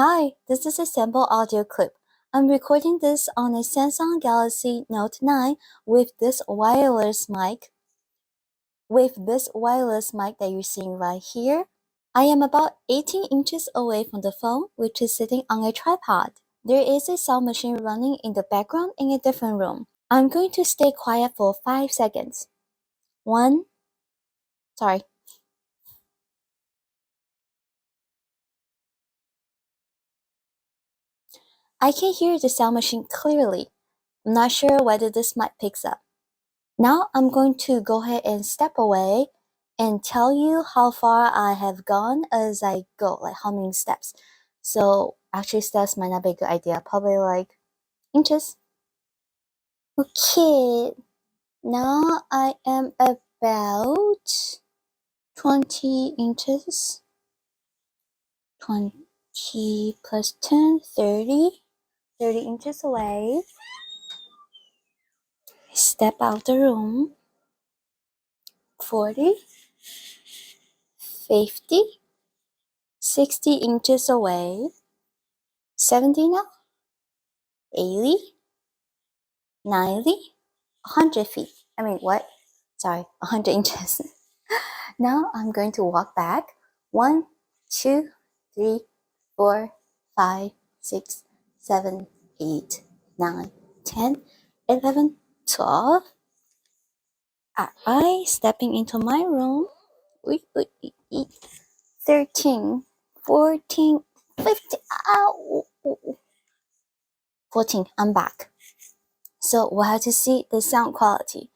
Hi, this is a sample audio clip. I'm recording this on a Samsung Galaxy Note 9 with this wireless mic. That you're seeing right here. I am about 18 inches away from the phone, which is sitting on a tripod. There is a sound machine running in the background in a different room. I'm going to stay quiet for 5 seconds. I can hear the sound machine clearly. I'm not sure whether this mic picks up. Now I'm going to go ahead and step away and tell you how far I have gone as I go, like how many steps. So actually steps might not be a good idea, probably like inches. Okay, now I am about 20 inches. 20 plus 10, 30. 30 inches away. Step out the room. 40. 50. 60 inches away. 70 now. 80, 90, 100 feet. I mean, what? Sorry, 100 inches. Now I'm going to walk back. 1, 2, 3, 4, 5, 6, 7, 8, 9, 10, 11, 12. Alright, stepping into my room. 13, 14, 15. Ow. 14, I'm back. So we'll have to see the sound quality.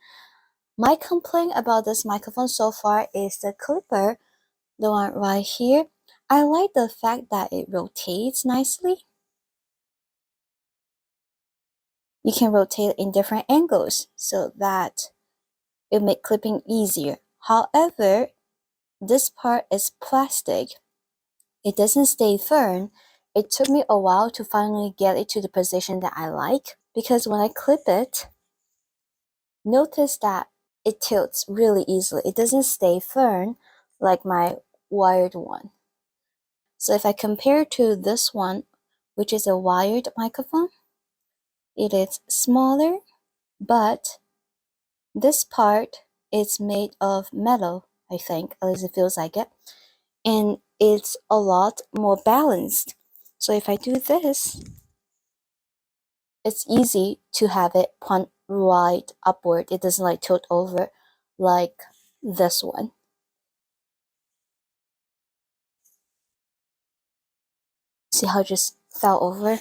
My complaint about this microphone so far is the clipper, the one right here. I like the fact that it rotates nicely. You can rotate in different angles so that it make clipping easier. However, this part is plastic. It doesn't stay firm. It took me a while to finally get it to the position that I like, because when I clip it, notice that it tilts really easily. It doesn't stay firm like my wired one. So if I compare to this one, which is a wired microphone, it is smaller, but this part is made of metal, I think, at least it feels like it, and it's a lot more balanced. So if I do this, it's easy to have it point right upward. It doesn't like tilt over like this one. See how it just fell over?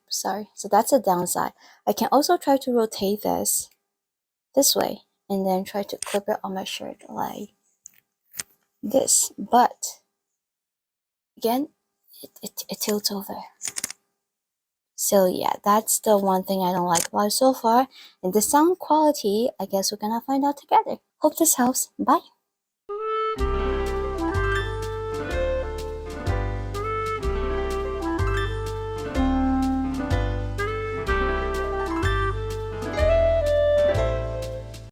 So that's a downside. I can also try to rotate this way and then try to clip it on my shirt like this. But again, it tilts over. So yeah, that's the one thing I don't like about it so far. And the sound quality, I guess we're gonna find out together. Hope this helps. Bye.